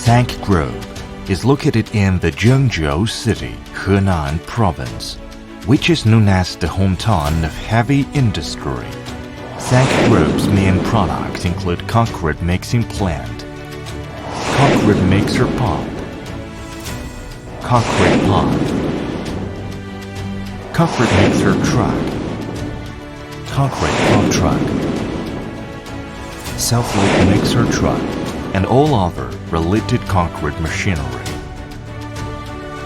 Sank Grove is located in the Zhengzhou city, Henan province, which is known as the hometown of heavy industry. Sank Grove's main products include concrete mixing plant, concrete mixer pump, concrete pump, concrete mixer truck, concrete pump truck, self-load mixer truck, and all other related concrete machinery.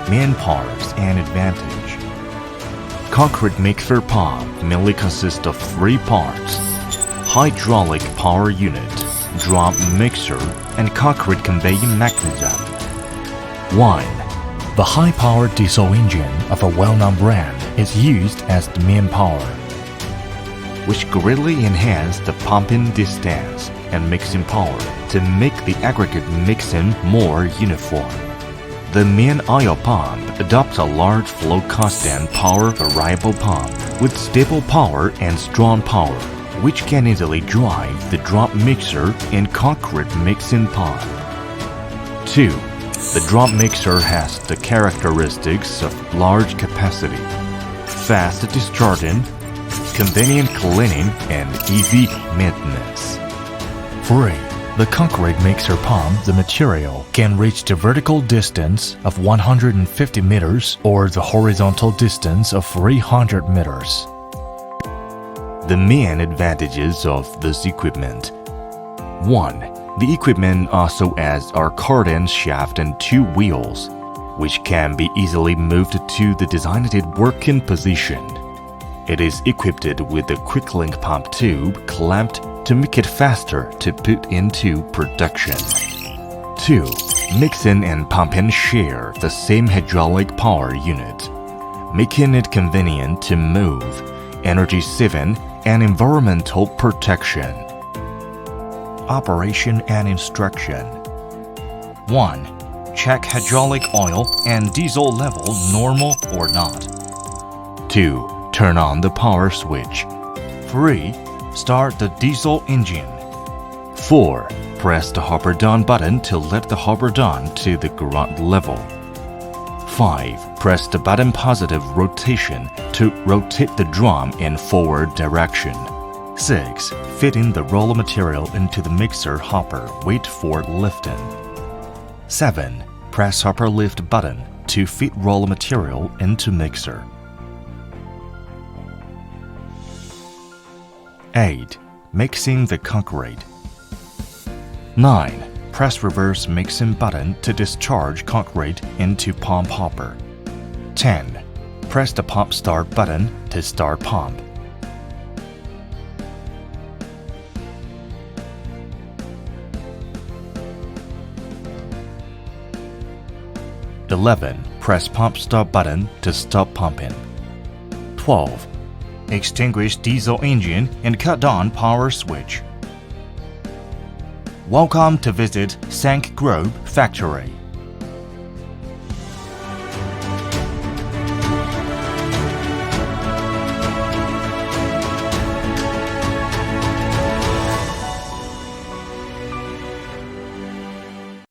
Main parts and advantage. Concrete mixer pump mainly consists of 3 parts: hydraulic power unit, drum mixer, and concrete conveying mechanism. 1. The high-power diesel engine of a well-known brand is used as the main power, which greatly enhances the pumping distance and mixing power to make the aggregate mixing more uniform. The main oil pump adopts a large flow constant power variable pump with stable power and strong power, which can easily drive the drum mixer and concrete mixing pump. 2. The drum mixer has the characteristics of large capacity, fast discharging, convenient cleaning, and easy maintenance. 3. The concrete mixer pump, the material, can reach the vertical distance of 150 meters or the horizontal distance of 300 meters. The main advantages of this equipment. 1. The equipment also has a cardan shaft and 2 wheels, which can be easily moved to the designated working position. It is equipped with a quick-link pump tube clamped to make it faster to put into production. 2. Mixing and pumping share the same hydraulic power unit, making it convenient to move, energy-saving, and environmental protection. Operation and instruction. 1. Check hydraulic oil and diesel level normal or not. 2. Turn on the power switch. 3. Start the diesel engine. 4. Press the hopper down button to lift the hopper down to the ground level. 5. Press the button positive rotation to rotate the drum in forward direction. 6. Fit in the roller material into the mixer hopper. Wait for lifting. 7. Press hopper lift button to fit roller material into mixer. 8. Mixing the concrete. 9. Press reverse mixing button to discharge concrete into pump hopper. 10. Press the pump start button to start pump. 11. Press pump stop button to stop pumping. 12. Extinguish diesel engine and cut on power switch. Welcome to visit Sank Grove Factory.